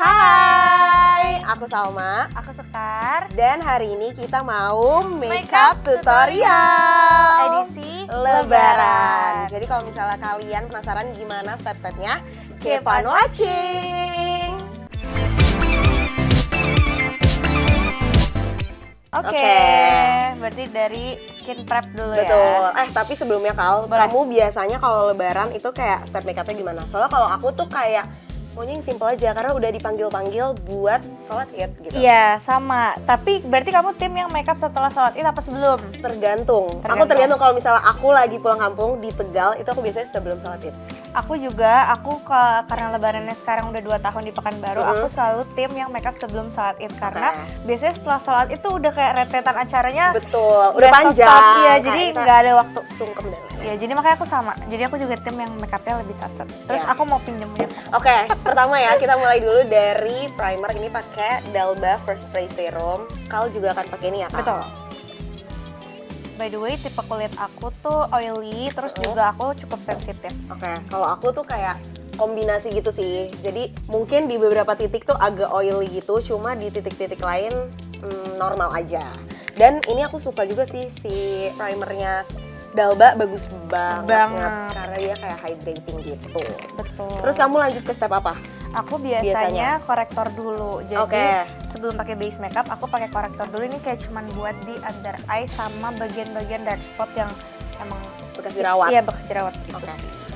Hai, aku Salma. Aku Sekar. Dan hari ini kita mau makeup tutorial edisi Lebaran. Jadi kalau misalnya kalian penasaran gimana step-stepnya, keep on watching. Oke, berarti dari skin prep dulu Betul. ya. Tapi sebelumnya Kal, Boleh. kamu biasanya kalau Lebaran itu kayak step makeupnya gimana? Soalnya kalau aku tuh kayak maunya yang simple aja karena udah dipanggil-panggil buat sholat Id gitu. Iya, sama. Tapi berarti kamu tim yang makeup setelah sholat Id apa sebelum? Tergantung. Aku tergantung kalau misalnya aku lagi pulang kampung di Tegal, itu aku biasanya sebelum sholat Id. Aku juga, karena lebarannya sekarang udah 2 tahun di Pekanbaru, aku selalu tim yang makeup sebelum sholat Id. Karena biasanya setelah sholat itu udah kayak retretan acaranya. Betul, udah nggak panjang. stop-stop. Iya, jadi nggak ada waktu. Sungkem deh. Ya, jadi makanya aku sama. Jadi aku juga tim yang makeupnya lebih cocok. Terus Ya. aku mau pinjemnya. Oke, pertama ya kita mulai dulu dari primer. Ini pakai Dalba First Spray Serum. Kal juga akan pakai ini ya, Kak? Betul. By the way, tipe kulit aku tuh oily, terus juga aku cukup sensitif. Oke, kalau aku tuh kayak kombinasi gitu sih. Jadi mungkin di beberapa titik tuh agak oily gitu, cuma di titik-titik lain normal aja. Dan ini aku suka juga sih si primernya Dalba, bagus banget. Karena dia kayak hydrating gitu. Betul. Terus kamu lanjut ke step apa? Aku biasanya korektor dulu. Jadi sebelum pakai base makeup, aku pakai korektor dulu. Ini kayak cuman buat di under eye sama bagian-bagian dark spot yang emang Bekas jerawat. Iya, bekas jerawat gitu.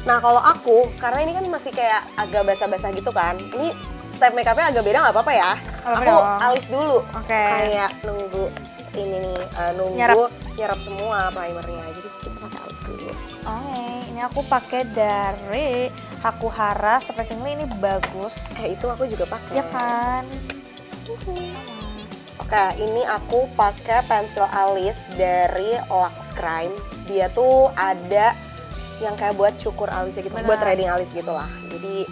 Nah kalau aku, karena ini kan masih kayak agak basah-basah gitu kan, ini step makeupnya agak beda nggak apa-apa ya. Aku alis dulu, kayak nunggu ini nih, nyerap semua primernya. Jadi kita pakai alis dulu. Oke, ini aku pakai dari Hakuhara Surprisingly, ini bagus. Itu aku juga pakai. Ya kan? Oke, ini aku pakai pensil alis dari Lux Crime. Dia tuh ada yang kayak buat cukur alisnya gitu, buat threading alis gitu lah. Jadi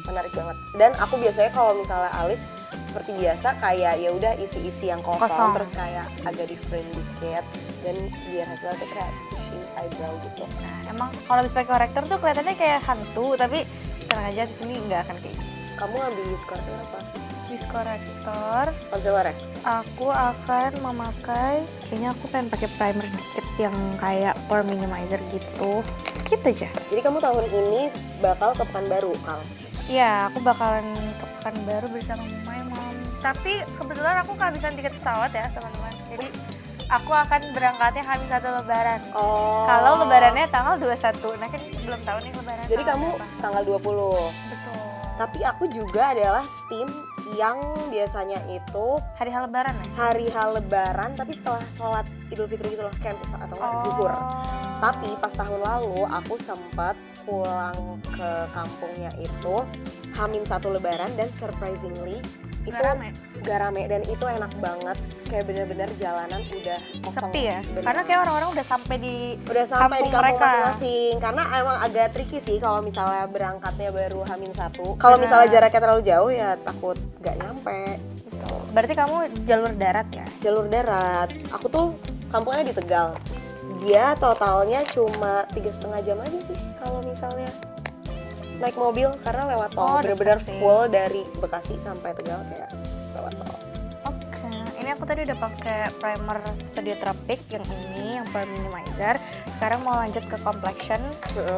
menarik banget. Dan aku biasanya kalau misalnya alis seperti biasa kayak ya udah isi-isi yang kosong, terus kayak agak di frame dikit dan biar hasilnya tuh kayak bushy eyebrow gitu. Nah, emang kalau habis pakai korektor tuh kelihatannya kayak hantu, tapi tenang aja, abis ini nggak akan kayak gitu. Kamu ambil korektor apa? Habis korektor, concealer ya? Aku akan memakai, kayaknya aku pengen pakai primer dikit yang kayak pore minimizer gitu. Gitu aja. Jadi kamu tahun ini bakal ke Pekanbaru, Kal? Iya, aku bakalan ke Pekanbaru bersama my mom. Tapi kebetulan aku kehabisan tiket pesawat ya, teman-teman. Jadi aku akan berangkatnya H-1 Lebaran. Kalau Lebarannya tanggal 21. Nah kan belum tahu nih Lebaran. Jadi kamu tanggal 20. Betul. Tapi aku juga adalah tim yang biasanya itu hari H Lebaran ya? Hari H Lebaran tapi setelah sholat Idul Fitri gitu loh, camp atau nggak zuhur. Tapi pas tahun lalu aku sempat pulang ke kampungnya itu H-1 Lebaran dan surprisingly itu gak rame dan itu enak banget, kayak bener-bener jalanan udah kosong. Sepi ya? Karena kayak orang-orang udah sampai di kampung mereka masing-masing. Karena emang agak tricky sih kalau misalnya berangkatnya baru H-1. Kalau misalnya jaraknya terlalu jauh ya takut gak nyampe. Betul. Berarti kamu jalur darat ya? Jalur darat. Aku tuh kampungnya di Tegal. Dia totalnya cuma 3,5 jam aja sih kalau misalnya naik mobil, karena lewat tol. Bener-bener full dari Bekasi sampai Tegal kayak lewat tol. Oke, ini aku tadi udah pakai primer Studio Tropic yang ini, yang pore minimizer. Sekarang mau lanjut ke complexion.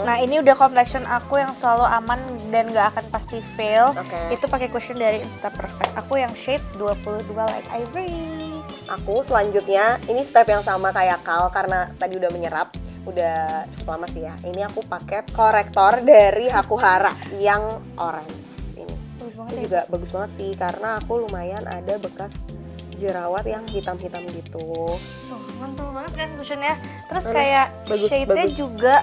Nah, ini udah complexion aku yang selalu aman dan gak akan pasti fail. Itu pakai cushion dari Insta Perfect. Aku yang shade 22 Light Ivory. Aku selanjutnya, ini step yang sama kayak Kal karena tadi udah menyerap. Udah cukup lama sih ya. Ini aku pakai korektor dari Hakuhara yang orange ini. Ini juga bagus banget sih karena aku lumayan ada bekas jerawat yang hitam-hitam gitu. Tuh, mantul banget kan cushionnya. Terus kayak shade-nya juga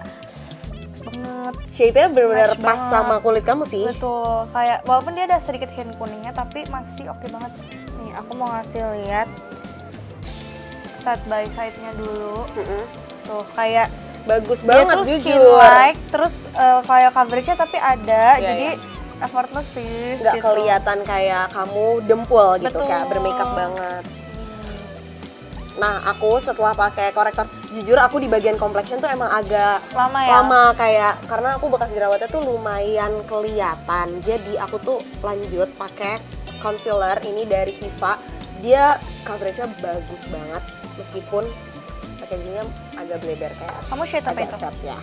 banget. Shade-nya benar-benar pas sama kulit kamu sih. Betul. Kayak walaupun dia ada sedikit hint kuningnya tapi masih oke banget. Nih, aku mau ngasih lihat side by side-nya dulu. Tuh, kayak bagus banget dia tuh jujur. Skin like, terus kayak coveragenya tapi ada, jadi effortless sih. Nggak kelihatan kayak kamu dempul gitu, kayak bermakeup banget. Nah, aku setelah pakai korektor, jujur aku di bagian complexion tuh emang agak lama kayak karena aku bekas jerawatnya tuh lumayan kelihatan. Jadi aku tuh lanjut pakai concealer ini dari Kiva. Dia coveragenya bagus banget meskipun packagingnya agak bleber kayak Kamu shade apa agak itu? set ya.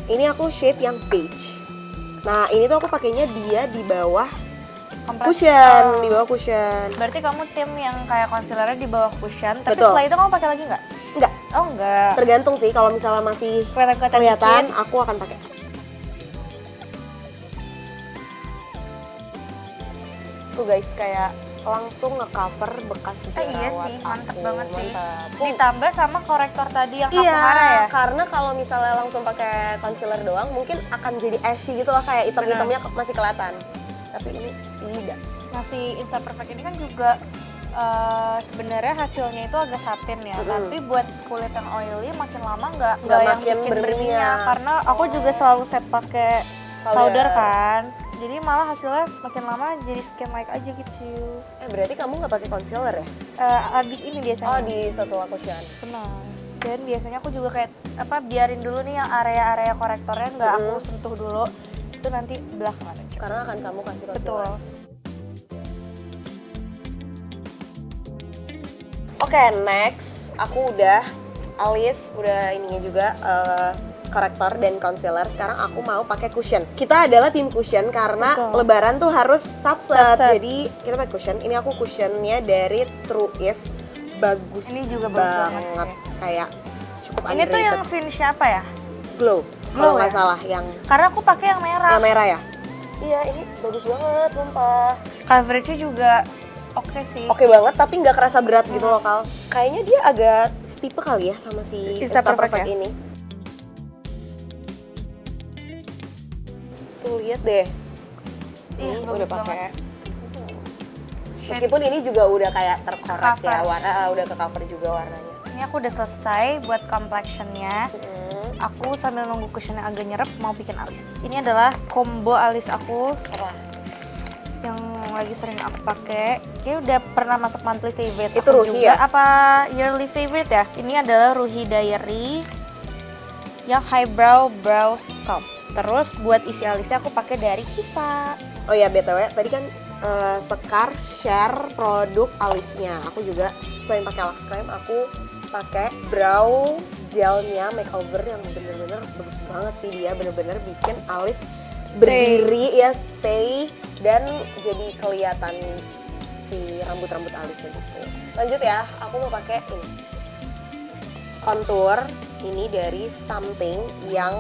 Ini aku shade yang beige. Nah ini tuh aku pakainya dia di bawah cushion, di bawah cushion. Berarti kamu tim yang kayak concealernya di bawah cushion, tapi Betul. setelah itu kamu pakai lagi nggak? Enggak, Oh enggak. tergantung sih kalau misalnya masih kelihatan dikit. aku akan pakai. Tuh guys, kayak langsung nge-cover bekas jerawat Iya sih, mantep aku. banget sih. Mantap. Ditambah sama korektor tadi yang Iya, Kapuhara ya. karena kalau misalnya langsung pakai concealer doang mungkin akan jadi ashy gitu lah, kayak hitam-hitamnya masih kelihatan. Tapi ini tidak. Nah si Insta Perfect ini kan juga sebenarnya hasilnya itu agak satin ya, tapi buat kulit yang oily makin lama nggak yang makin bikin berminyak. berminyak. Karena aku juga selalu set pakai powder kan, jadi malah hasilnya makin lama jadi skin like aja gitu. Berarti kamu nggak pakai concealer ya? Abis ini biasanya. Oh, di setelah cushion. Benar. Dan biasanya aku juga kayak biarin dulu nih yang area-area korektornya nggak aku sentuh dulu, itu nanti belakangan aja. Karena akan kamu kasih concealer. Betul. Oke, next aku udah alis, udah ininya juga korektor dan concealer. Sekarang aku mau pakai cushion. Kita adalah tim cushion karena Betul. lebaran tuh harus satset. Satset. Jadi kita pakai cushion. Ini aku cushionnya dari True If. Bagus. Ini juga bagus banget sih. Kayak cukup Ini tuh yang underrated. finish apa ya? Glow. Glow Kalau nggak ya? salah yang Karena aku pakai yang merah. merah ya. Iya, ini bagus banget, sumpah. Coveragenya juga oke sih. Oke banget, tapi nggak kerasa berat gitu loh, Kal. Kayaknya dia agak setipe kali ya sama si Insta Perfect ya? ini. Tuh lihat deh. Iya, Ini bagus udah pakai. banget. Meskipun ini juga udah kayak terkorek ya, Cover. warna udah ke cover juga warnanya. Ini aku udah selesai buat complexionnya. Aku sambil nunggu cushionnya agak nyerep mau bikin alis. Ini adalah combo alis aku Apa? yang lagi sering aku pakai. Kayaknya udah pernah masuk monthly favorite Itu aku Ruhi juga. ya? Apa yearly favorite ya? Ini adalah Ruhi Diary yang highbrow brow sculpt. Terus buat isi alisnya aku pakai dari Kiva. Oh ya, BTW, tadi kan Sekar share produk alisnya. Aku juga selain pakai Lux Crime, aku pakai brow gelnya makeover yang bener-bener bagus banget sih. Dia bener-bener bikin alis berdiri ya, stay, dan jadi kelihatan si rambut-rambut alisnya gitu. Lanjut ya, aku mau pakai ini contour ini dari Something yang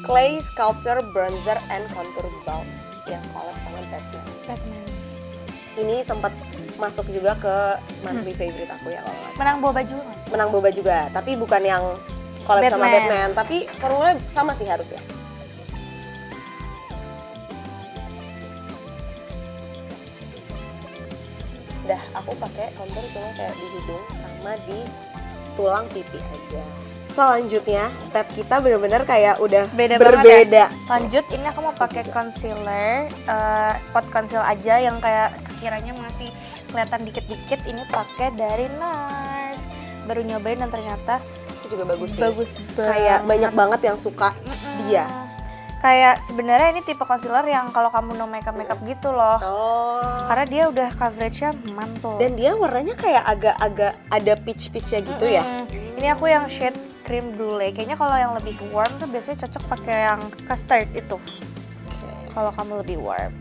Clay Sculpture Bronzer and Contour Balm yang collab sama Batman. Ini sempat masuk juga ke monthly favorite aku ya kalau nggak salah. Menang bawa baju nggak sih? Menang boba juga, tapi bukan yang collab sama Batman. Batman, tapi formulanya sama sih harusnya. Udah, aku pakai contour cuma kayak di hidung sama di tulang pipi aja. Selanjutnya, step kita bener-bener kayak udah Beda berbeda. banget ya. Lanjut, ini aku mau pakai concealer, spot conceal aja yang kayak sekiranya masih kelihatan dikit-dikit. Ini pakai dari NARS. Baru nyobain dan ternyata Itu juga bagus sih. bagus Kayak banyak banget yang suka dia. Kayak sebenarnya ini tipe concealer yang kalau kamu no makeup gitu loh. Oh. Karena dia udah coveragenya mantul. Dan dia warnanya kayak agak-agak ada peach-peachnya gitu ya. Ini aku yang shade cream brulee. Kayaknya kalau yang lebih warm tuh biasanya cocok pakai yang custard itu. Kalau kamu lebih warm.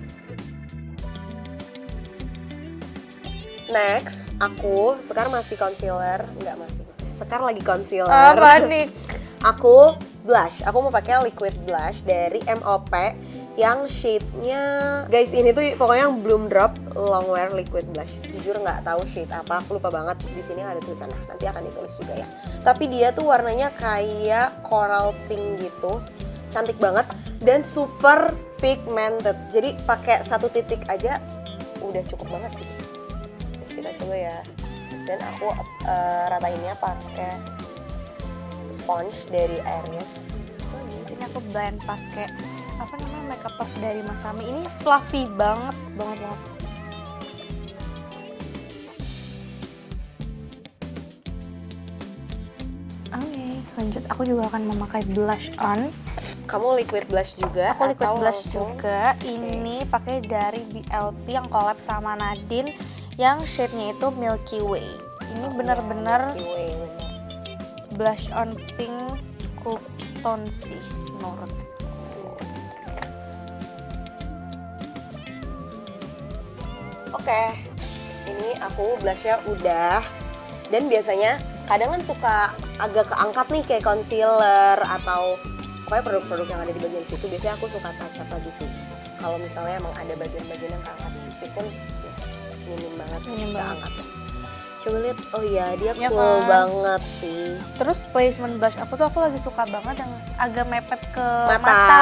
Next, aku sekarang masih concealer, enggak masih. Sekarang lagi concealer. Panik. Aku blush. Aku mau pakai liquid blush dari MOP yang shade-nya, guys, ini tuh pokoknya yang Bloom Drop Long Wear Liquid Blush. Jujur nggak tahu shade apa, aku lupa banget. Di sini ada tulisan, nanti akan ditulis juga ya. Tapi dia tuh warnanya kayak coral pink gitu, cantik banget dan super pigmented. Jadi pakai satu titik aja udah cukup banget sih. Kita coba ya. Dan aku ratainnya pakai sponge dari Aries. Di sini aku blend pakai apa namanya makeup puff dari Masami. Ini fluffy banget. Oke, lanjut. Aku juga akan memakai blush on Kamu liquid blush juga? Aku liquid atau blush langsung? juga. Ini pakai dari BLP yang collab sama Nadine yang shade-nya itu Milky Way. Ini bener-bener Milky Way. blush on pink cool tone sih menurut. Oke, ini aku blushnya udah. Dan biasanya kadang kan suka agak keangkat nih kayak concealer atau pokoknya produk-produk yang ada di bagian situ. Biasanya aku suka touch up lagi sih. Kalau misalnya emang ada bagian-bagian yang keangkat, meskipun ya, minim banget sih Minim banget. keangkat. Coba lihat, oh iya dia Ya cool kan? banget sih. Terus placement blush aku tuh aku lagi suka banget yang agak mepet ke Mata. mata.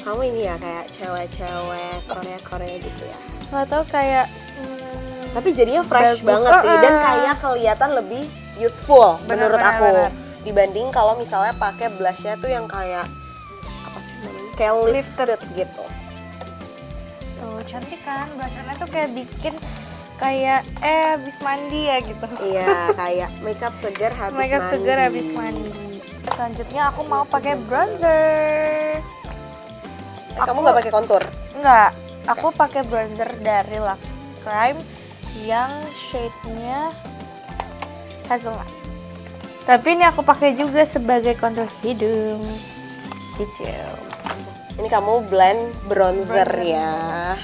Kamu ini ya kayak cewek-cewek Korea-Korea gitu ya. Nggak tahu kayak Tapi jadinya fresh bagus. banget sih dan Ah. kayak kelihatan lebih youthful Bener, menurut bener, aku. bener. Dibanding kalau misalnya pakai blushnya tuh yang kayak apa sih namanya? Kayak lifted gitu. tuh cantik kan blush on tuh kayak bikin kayak habis mandi ya gitu. Iya, kayak makeup segar habis Makeup mandi. segar habis mandi. Selanjutnya aku mau pakai bronzer. Kamu nggak pakai kontur? Enggak, aku pakai bronzer dari Lux Crime yang shade-nya hazelnut. Tapi ini aku pakai juga sebagai contour hidung. Kecil. Ini kamu blend bronzer ya.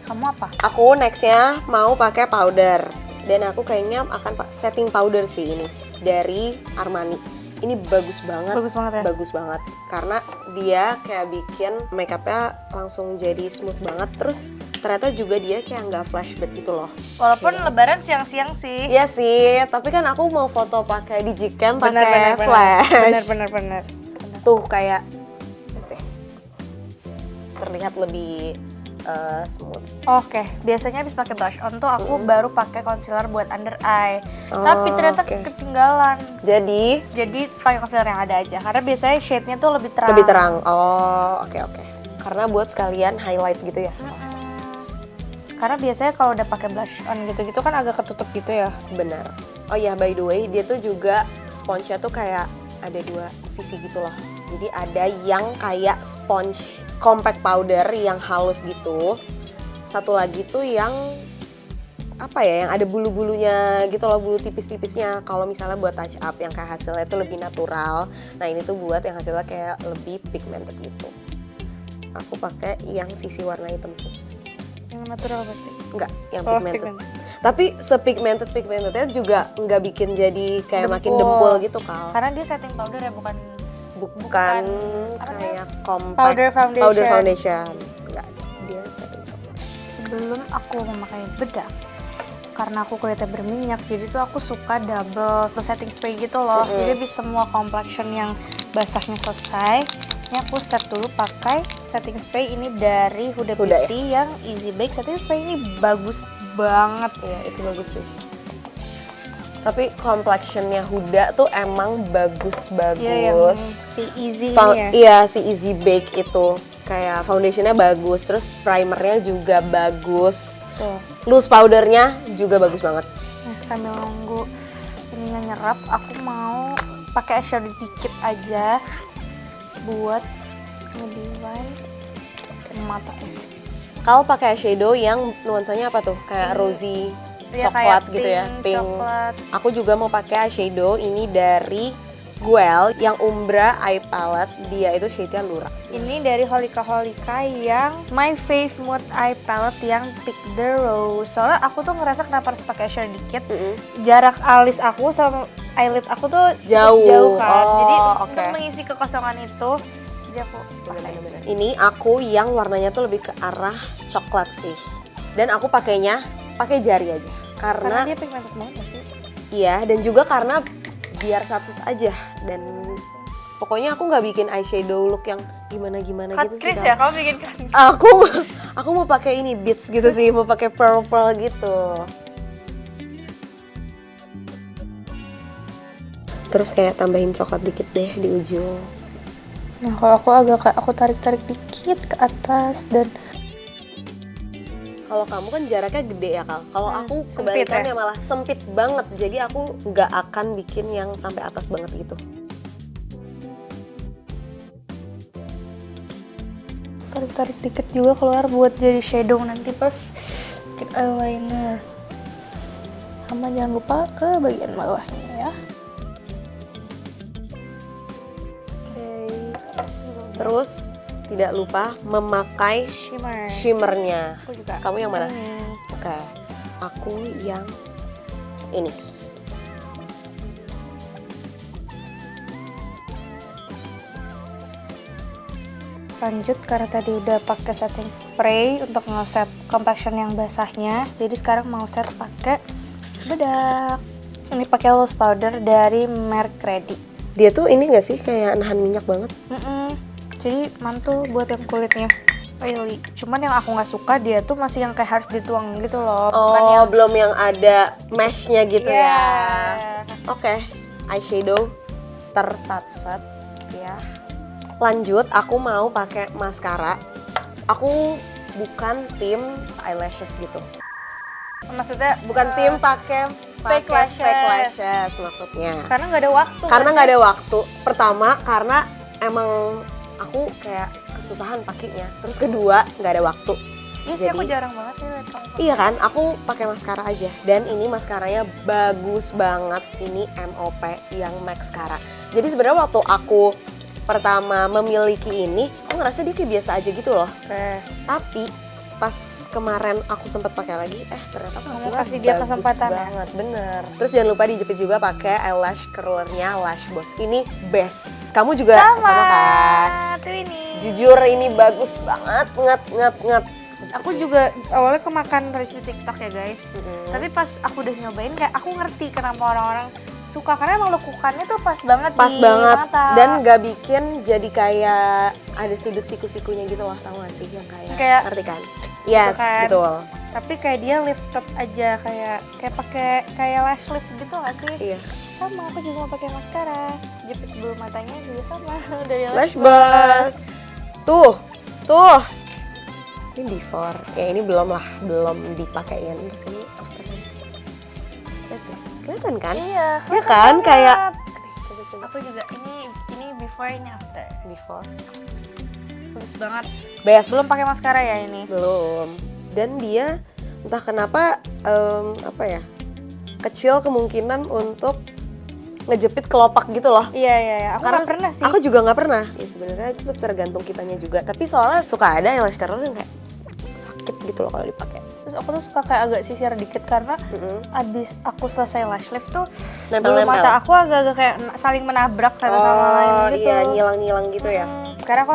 Kamu apa? Aku nextnya mau pakai powder dan aku kayaknya akan setting powder sih ini dari Armani. Ini bagus banget. Bagus banget ya? Bagus banget karena dia kayak bikin makeupnya langsung jadi smooth banget. Terus ternyata juga dia kayak nggak flashback gitu loh. Walaupun Iya. lebaran siang-siang sih. Iya sih, tapi kan aku mau foto pakai digicam Bener, pakai bener, flash. bener. Tuh kayak terlihat lebih smooth. Oke, biasanya habis pakai blush on tuh aku baru pakai concealer buat under eye. Tapi ternyata oke. ketinggalan. Jadi pakai concealer yang ada aja. Karena biasanya shade-nya tuh lebih terang. lebih terang. Oh, oke. Karena buat sekalian highlight gitu ya. Karena biasanya kalau udah pakai blush on gitu-gitu kan agak ketutup gitu ya. Benar. Oh ya, by the way, dia tuh juga sponge-nya tuh kayak ada dua sisi gitu loh. Jadi ada yang kayak sponge compact powder yang halus gitu. Satu lagi tuh yang apa ya, yang ada bulu-bulunya gitu loh, bulu tipis-tipisnya. Kalau misalnya buat touch up yang kayak hasilnya itu lebih natural. Nah, ini tuh buat yang hasilnya kayak lebih pigmented gitu. Aku pakai yang sisi warna hitam sih. Yang natural berarti. Enggak, yang Oh, pigmented. pigmented. Tapi sepigmentednya juga nggak bikin jadi kayak makin Dempul. dempul gitu Kal. Karena dia setting powder ya, bukan Bukan apa kayak compact powder foundation. powder foundation. Enggak, dia setting powder. Sebelum aku memakai bedak, karena aku kulitnya berminyak, jadi tuh aku suka double setting spray gitu loh. Mm-hmm. Jadi habis semua complexion yang basahnya selesai, ini aku set dulu pakai setting spray ini dari Huda Huda, Beauty yang Easy Bake. Setting spray ini bagus banget. Iya, itu bagus sih. Tapi complexionnya Huda tuh emang bagus-bagus. Iya, yang si Easy ini ya. Iya, si Easy Bake itu kayak foundationnya bagus, terus primernya juga bagus, Tuh. loose powdernya juga bagus banget. Nah, sambil nunggu ininya nyerap, aku mau pakai eyeshadow dikit aja buat nge-define matanya. Kalau pakai eyeshadow yang nuansanya apa tuh? Kayak rosy, Ya, coklat kayak gitu ya, pink. coklat. Aku juga mau pakai eyeshadow ini dari Guel yang Umbra Eye Palette. Dia itu shade-nya Lura. Ini dari Holika Holika yang My Fave Mood Eye Palette yang Pick the Rose. Soalnya aku tuh ngerasa kenapa harus pakai eyeshadow dikit. Jarak alis aku sama eyelid aku tuh cukup Jauh. jauh kan. Oh, Jadi oke. untuk mengisi kekosongan itu, jadi aku pakai. Ini aku yang warnanya tuh lebih ke arah coklat sih. Dan aku pakainya pakai jari aja. Karena Karena dia pigmented banget gak sih? iya, dan juga karena biar satu aja. Dan pokoknya aku nggak bikin eyeshadow look yang gimana-gimana Cut gitu sih. crease Kak. ya, kamu bikin cut. Aku mau pakai ini beads gitu sih, mau pakai pearl gitu. Terus kayak tambahin coklat dikit deh di ujung. Nah, kalau aku tarik-tarik dikit ke atas dan Kalau kamu kan jaraknya gede ya Kal. Kalau aku sempit kebalikannya ya? malah sempit banget. Jadi aku nggak akan bikin yang sampai atas banget gitu. tarik-tarik dikit juga keluar buat jadi shadow nanti pas bikin eyeliner. Sama jangan lupa ke bagian bawahnya ya. Oke. Terus tidak lupa memakai shimmernya. Aku juga. Kamu yang mana? Ini. Oke. Aku yang ini. Lanjut karena tadi udah pakai setting spray untuk ngeset complexion yang basahnya. Jadi sekarang mau set pakai bedak. Ini pakai loose powder dari merek Ready. Dia tuh ini nggak sih kayak nahan minyak banget? Jadi mantul buat yang kulitnya oily. Cuman yang aku nggak suka dia tuh masih yang kayak harus dituang gitu loh. Bukan Oh, yang belum yang ada meshnya gitu ya. yeah. Oke, eyeshadow tersat-set ya. Lanjut, aku mau pakai maskara. Aku bukan tim eyelashes gitu. Maksudnya Bukan tim pakai fake lashes. maksudnya. karena nggak ada waktu. Karena nggak ada waktu. Pertama, karena emang aku kayak kesusahan pakainya. Terus kedua, nggak ada waktu. Iya sih, aku jarang banget sih lihat kamu. Iya kan, aku pakai maskara aja. Dan ini maskaranya bagus banget. Ini MOP yang Maxcara. Jadi sebenarnya waktu aku pertama memiliki ini, aku ngerasa dia kayak biasa aja gitu loh. Tapi pas kemarin aku sempat pakai lagi, ternyata Kamu kasih dia bagus kesempatan ya? banget, bener. Terus jangan lupa dijepit juga pakai eyelash curlernya Lash Boss. Ini best. Kamu juga sama kan? Tuh ini. Jujur ini bagus banget, nget. Aku juga awalnya kemakan review TikTok ya guys. Tapi pas aku udah nyobain kayak aku ngerti kenapa orang-orang suka, karena emang lekukannya tuh pas banget di mata. Dan gak bikin jadi kayak ada sudut siku-sikunya gitu loh, tau gak sih yang kayak ngerti kan? Yes, kan? betul. Tapi kayak dia lifted aja, kayak pakai kayak lash lift gitu gak sih? Iya. Sama, aku juga mau pakai maskara. Jepit bulu matanya juga sama dari Lash Boss. Tuh. Ini before. Ya ini belum dipakein. Terus ini after. Kelihatan kan? Iya, Ya kan, kayak coba. aku juga ini before, ini after. Before. Bagus banget. Best. Belum pakai maskara ya ini? Belum. Dan dia entah kenapa kecil kemungkinan untuk ngejepit kelopak gitu loh. Iya. Aku nggak pernah sih. Aku juga nggak pernah. Ya sebenarnya itu tergantung kitanya juga. Tapi soalnya suka ada eyelash curler yang kayak sakit gitu loh kalau dipakai. Terus aku tuh suka kayak agak sisir dikit karena abis aku selesai lash lift tuh Nempel-nempel. bulu mata aku agak-agak kayak saling menabrak satu sama lain gitu. Iya, nyilang-nyilang gitu ya. Sekarang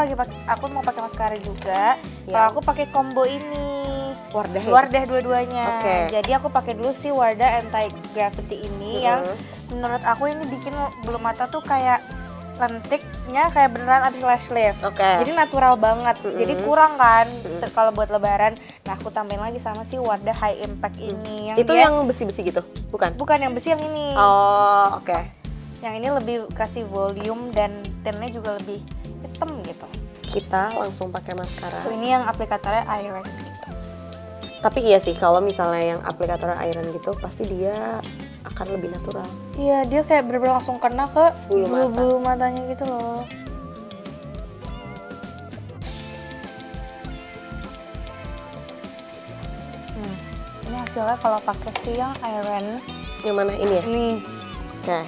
aku mau pakai maskara juga. Kalau aku pakai combo ini. Wardah dua-duanya. Jadi aku pakai dulu si Wardah Anti Gravity ini yang menurut aku ini bikin bulu mata tuh kayak lentiknya kayak beneran abis lash lift. Jadi natural banget. Jadi kurang kan kalau buat lebaran. Nah, aku tambahin lagi sama si Wardah High Impact ini yang itu dia, yang besi-besi gitu? Bukan yang besi, yang ini. Oh, oke. Yang ini lebih kasih volume dan tinnya juga lebih hitam gitu. Kita langsung pakai maskara. Ini yang aplikatornya iron gitu. Tapi iya sih, kalau misalnya yang aplikator iron gitu, pasti dia akan lebih natural. Iya, dia kayak bener-bener langsung kena ke bulu matanya gitu loh. Ini hasilnya kalau pakai si yang iron. Yang mana ini ya? Ini. Oke.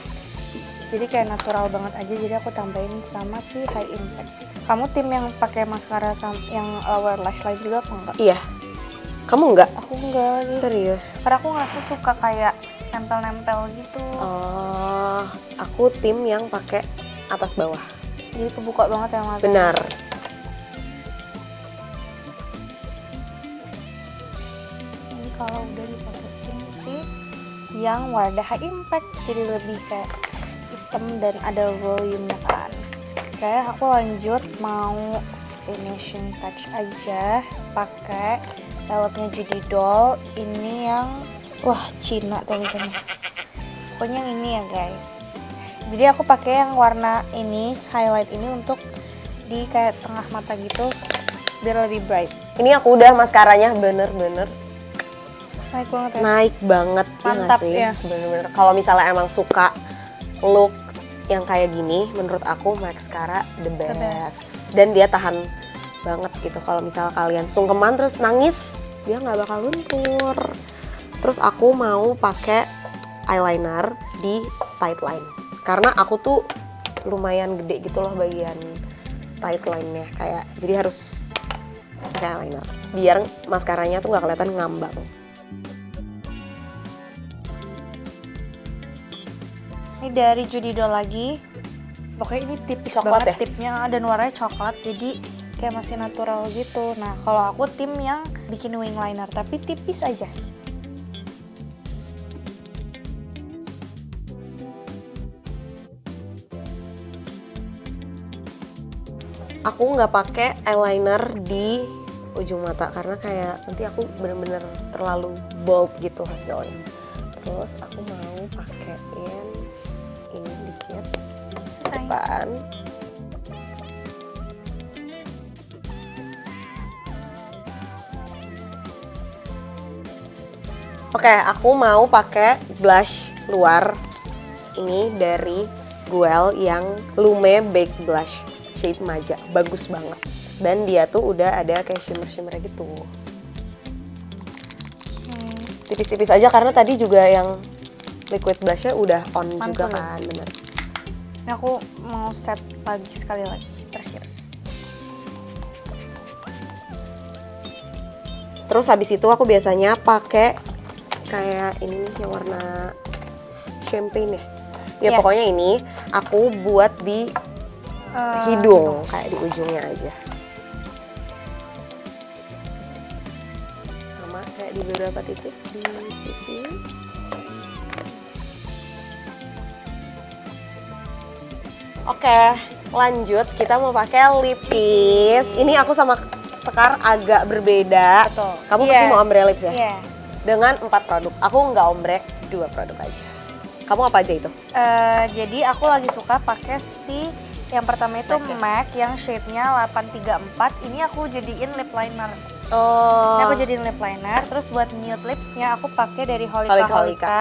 Jadi kayak natural banget aja, jadi aku tambahin sama si high impact. Kamu tim yang pakai maskara yang lower lash line juga apa enggak? Iya. Kamu enggak? Aku enggak lagi. Serius? Karena aku ngerasa suka kayak nempel-nempel gitu. Oh, aku tim yang pakai atas bawah. Jadi kebuka banget ya mata. Benar. Ini kalau udah dipakein sih yang Wardah High Impact, jadi lebih kayak hitam dan ada volume-nya kan. Oke, aku lanjut mau finishing touch aja pakai paletnya Judy Doll. Ini yang Cina tulisannya. Pokoknya yang ini ya guys. Jadi aku pakai yang warna ini, highlight ini untuk di kayak tengah mata gitu biar lebih bright. Ini aku udah maskaranya bener-bener Naik banget ya. naik banget. Mantap sih? ya. Bener-bener. Kalau misalnya emang suka look yang kayak gini, menurut aku Maxcara the best. Dan dia tahan banget gitu. Kalau misalnya kalian sungkeman terus nangis, dia nggak bakal luntur. Terus aku mau pakai eyeliner di tight line. Karena aku tuh lumayan gede gitu loh bagian tight line-nya. Kayak jadi harus pakai eyeliner. Biar maskaranya tuh nggak kelihatan ngambang. Ini dari Judido lagi. Pokoknya ini tipis Coklat banget ya? tipnya dan warnanya coklat, jadi kayak masih natural gitu. Nah, kalau aku tim yang bikin wing liner tapi tipis aja. Aku nggak pakai eyeliner di ujung mata karena kayak nanti aku bener-bener terlalu bold gitu hasilnya. Terus aku mau pakein ini dikit Selesai. depan. Oke, aku mau pakai blush luar ini dari Guel yang Lume Baked Blush shade Maja, bagus banget. Dan dia tuh udah ada kayak shimmer-shimmer gitu. Tipis-tipis aja karena tadi juga yang liquid blushnya udah on Mantul juga ya? kan, bener. Ini aku mau set lagi sekali lagi terakhir. Terus habis itu aku biasanya pakai kayak ini nih yang warna champagne ya. Ya Iya. pokoknya ini aku buat di hidung, kayak di ujungnya aja. Sama kayak di beberapa titik di pipi. Oke, lanjut kita mau pakai lipis. Ini aku sama Sekar agak berbeda. Betul. Kamu Iya. pasti mau ombre lips ya? Iya. Dengan 4 produk. Aku nggak ombre, 2 produk aja. Kamu apa aja itu? Jadi aku lagi suka pakai si yang pertama itu Oke. MAC yang shade-nya 834. Ini aku jadiin lip liner. Oh, Ini aku jadiin lip liner. Terus buat nude lips-nya aku pakai dari Holika. Holika Holika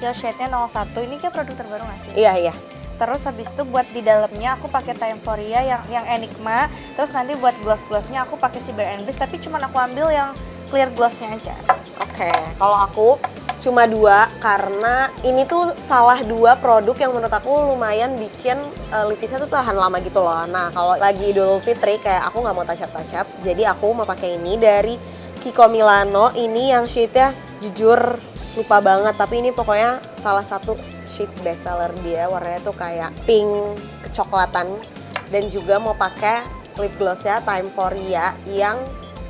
yang shade-nya 01. Ini kayak produk terbaru nggak sih? iya iya. Terus habis itu buat di dalamnya aku pakai Timeforia yang Enigma. Terus nanti buat gloss-glossnya aku pakai si Bare and Bliss, tapi cuman aku ambil yang clear glossnya aja. Oke, kalau aku cuma 2 karena ini tuh salah 2 produk yang menurut aku lumayan bikin lipisnya tuh tahan lama gitu loh. Nah, kalau lagi Idul Fitri kayak aku nggak mau touch up, jadi aku mau pakai ini dari Kiko Milano. Ini yang shade-nya jujur lupa banget, tapi ini pokoknya salah satu shade bestseller dia. Warnanya tuh kayak pink kecoklatan. Dan juga mau pakai lip gloss-nya Timeforia yang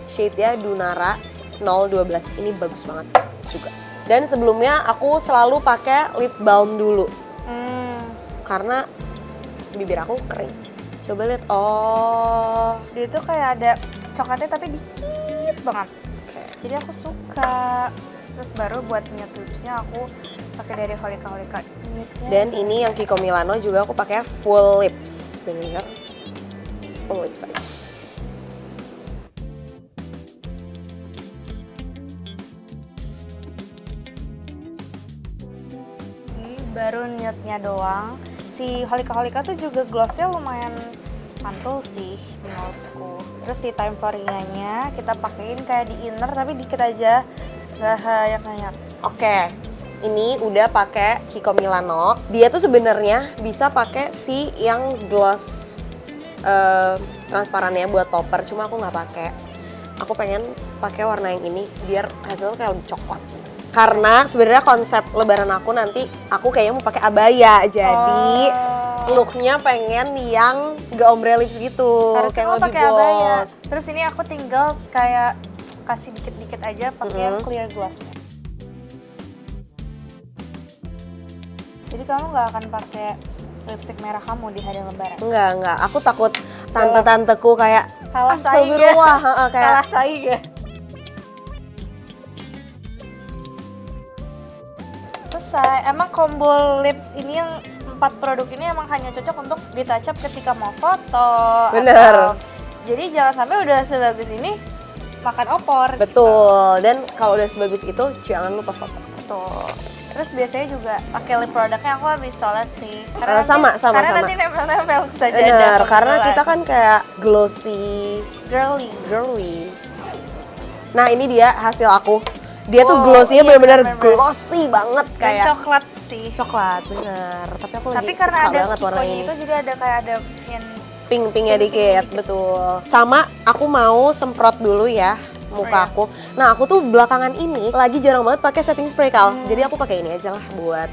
shade-nya Dunara 012. Ini bagus banget juga. Dan sebelumnya aku selalu pakai lip balm dulu karena bibir aku kering. Coba lihat. Oh, Dia tuh kayak ada coklatnya tapi dikit banget. oke. Jadi aku suka. Terus baru buat nude lipsnya aku pakai dari Holika Holika. Dan ini yang Kiko Milano juga aku pakai full lips, bener full lips aja. Ini baru nude-nya doang. Si Holika Holika tuh juga glossnya lumayan mantul sih menurutku. Terus di Timeforia-nya kita pakein kayak di inner tapi dikit aja, nggak banyak. Oke, ini udah pakai Kiko Milano. Dia tuh sebenarnya bisa pakai si yang gloss transparannya buat topper, cuma aku nggak pakai. Aku pengen pakai warna yang ini biar hasilnya kayak lebih coklat. Karena sebenarnya konsep lebaran aku nanti aku kayaknya mau pakai abaya, jadi looknya pengen yang gak ombre lips gitu, Harusnya kayak lo lebih pakai abaya. bold. Terus ini aku tinggal kayak kasih dikit-dikit aja pakai yang clear gloss. Jadi kamu nggak akan pakai lipstick merah kamu di hari lebaran? Enggak, aku takut tante-tanteku kayak Kalah saing ya? astagfirullah, kayak Kalah saing ya? Selesai. Emang combo lips ini yang 4 produk ini emang hanya cocok untuk di-touch up ketika mau foto. Bener. Jadi jangan sampai udah sebagus ini makan opor. betul. Dan kalau udah sebagus itu jangan lupa foto. Betul. Terus biasanya juga pakai lip produknya aku habis sholat sih. Sama. Nanti nempel-nempel ke sajadah. Bener, karena kita kan kayak glossy, girly. Nah ini dia hasil aku. Dia tuh Wow, glossy-nya iya, bener-bener bener-bener. glossy banget Dan kayak coklat sih. coklat, bener. Tapi aku Tapi lagi karena suka ada banget warna tipenya ini. itu jadi ada kayak ada yang Pink-pinknya pink-pink dikit, dikit. betul. Sama aku mau semprot dulu ya muka aku. Nah aku tuh belakangan ini lagi jarang banget pakai setting spray Kal. Jadi aku pakai ini aja lah buat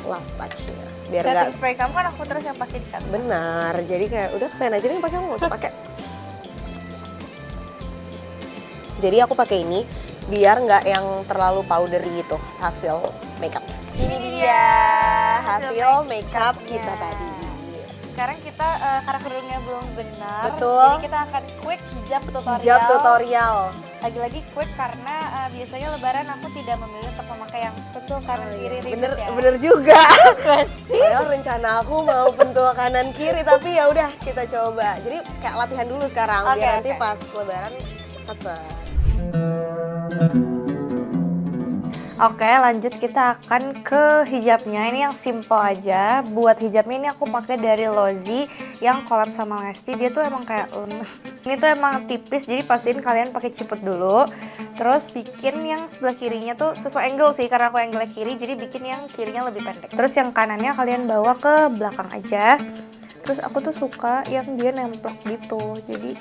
last touch-nya. Biar setting nggak spray kamu kan aku terus yang pakai kan. benar. Jadi kayak udah kalian aja nih pakai, aku nggak usah pakai. Jadi aku pakai ini biar nggak yang terlalu powdery gitu hasil makeup. Ini dia hasil makeup kita tadi. Sekarang kita karena kerudungnya belum benar, Betul. jadi kita akan quick hijab tutorial. Hijab tutorial. Lagi-lagi quick karena biasanya lebaran aku tidak memilih untuk memakai yang pentul kanan kiri ribet ya. Bener juga. Gak sih? Padahal rencana aku mau pentul kanan kiri, tapi ya udah kita coba. Jadi kayak latihan dulu sekarang Oke, biar nanti oke. pas lebaran set. Oke, lanjut kita akan ke hijabnya. Ini yang simple aja. Buat hijabnya ini aku pakai dari Lozi yang collab sama Lesti. Dia tuh emang kayak lemes. Ini tuh emang tipis, jadi pastiin kalian pakai ciput dulu. Terus bikin yang sebelah kirinya tuh sesuai angle sih, karena aku angle kiri, jadi bikin yang kirinya lebih pendek. Terus yang kanannya kalian bawa ke belakang aja. Terus aku tuh suka yang dia nemplok gitu. Jadi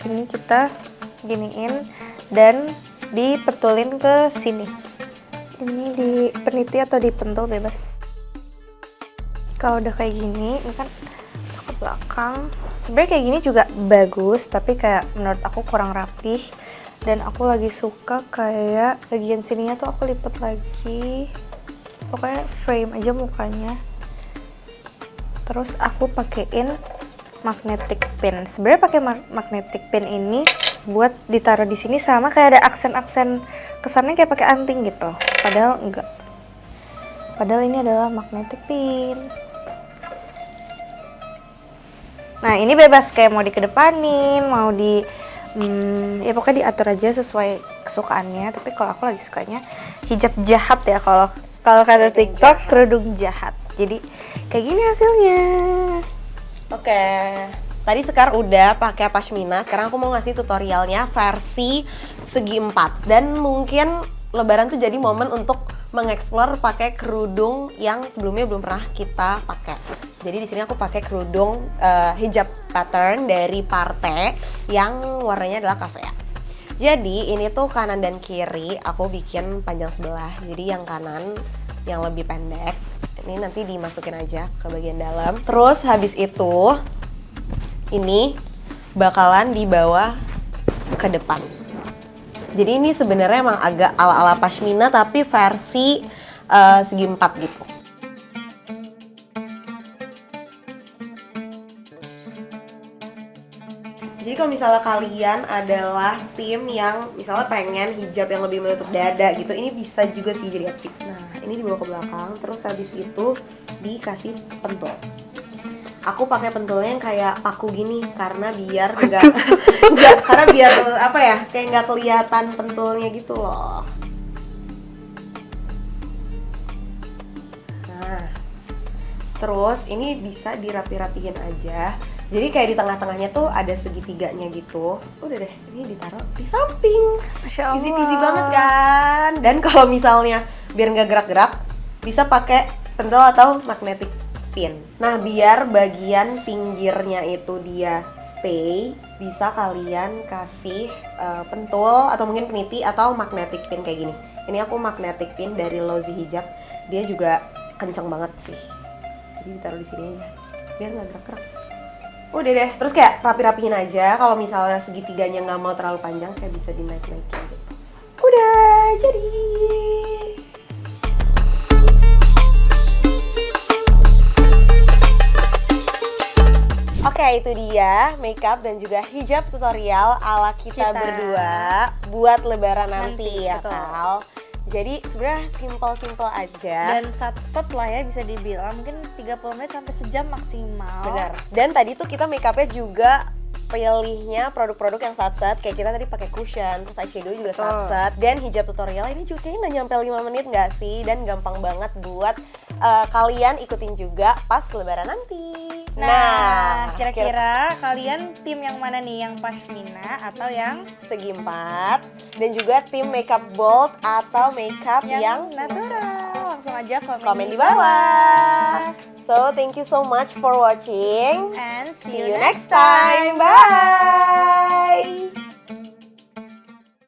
ini kita giniin dan dipetulin ke sini. Ini dipeniti atau dipentul bebas. Kalau udah kayak gini, ini kan ke belakang. Sebenarnya kayak gini juga bagus, tapi kayak menurut aku kurang rapih. Dan aku lagi suka kayak bagian sininya tuh aku lipet lagi. Pokoknya frame aja mukanya. Terus aku pakein magnetic pin. Sebenarnya pakai magnetic pin ini buat ditaruh di sini sama kayak ada aksen-aksen kesannya kayak pakai anting gitu. Padahal enggak. Padahal ini adalah magnetic pin. Nah, ini bebas kayak mau dikedepanin, mau di ya pokoknya diatur aja sesuai kesukaannya. Tapi kalau aku lagi sukanya hijab jahat ya, kalau kata TikTok kerudung jahat. Jadi kayak gini hasilnya. Oke. Tadi Sekar udah pakai pashmina, sekarang aku mau ngasih tutorialnya versi segi 4. Dan mungkin lebaran tuh jadi momen untuk mengeksplor pakai kerudung yang sebelumnya belum pernah kita pakai. Jadi di sini aku pakai kerudung hijab pattern dari Parte yang warnanya adalah kafea. Jadi ini tuh kanan dan kiri aku bikin panjang sebelah. Jadi yang kanan yang lebih pendek, ini nanti dimasukin aja ke bagian dalam. Terus habis itu ini bakalan dibawa ke depan. Jadi ini sebenarnya emang agak ala-ala pashmina tapi versi segi 4 gitu. Jadi kalau misalnya kalian adalah tim yang misalnya pengen hijab yang lebih menutup dada gitu, ini bisa juga sih jadi opsi. Nah, ini dibawa ke belakang, terus habis itu dikasih pentul. Aku pakai pentulnya yang kayak paku gini karena biar enggak karena biar apa ya, kayak nggak kelihatan pentulnya gitu loh. Nah, terus ini bisa dirapi-rapihin aja. Jadi kayak di tengah-tengahnya tuh ada segitiganya gitu. Udah deh, ini ditaruh di samping. Masya Allah. Easy-peasy banget kan. Dan kalau misalnya biar nggak gerak-gerak, bisa pakai pentul atau magnetic pin. Nah, biar bagian pinggirnya itu dia stay, bisa kalian kasih pentul atau mungkin peniti atau magnetic pin kayak gini. Ini aku magnetic pin dari Lozi Hijab. Dia juga kenceng banget sih. Jadi ditaruh di sini aja, biar nggak gerak-gerak. Udah deh, terus kayak rapi-rapihin aja. Kalau misalnya segitiganya nggak mau terlalu panjang, kayak bisa dinaik-naikin gitu. Udah jadi. Oke, itu dia makeup dan juga hijab tutorial ala kita berdua buat lebaran nanti ya, betul. Kal. Jadi sebenarnya simple-simple aja. Dan set lah ya, bisa dibilang mungkin 30 menit sampai sejam maksimal. Benar. Dan tadi tuh kita makeupnya juga pilihnya produk-produk yang sat-set. Kayak kita tadi pakai cushion, terus eyeshadow juga sat-set. Dan hijab tutorial ini juga kayaknya nggak nyampe 5 menit nggak sih? Dan gampang banget buat kalian ikutin juga pas lebaran nanti. Nah, kira-kira kalian tim yang mana nih? Yang pashmina atau yang segi 4 dan juga tim makeup bold atau makeup yang natural? Langsung aja komen di bawah. So, thank you so much for watching. And See you next time. Bye.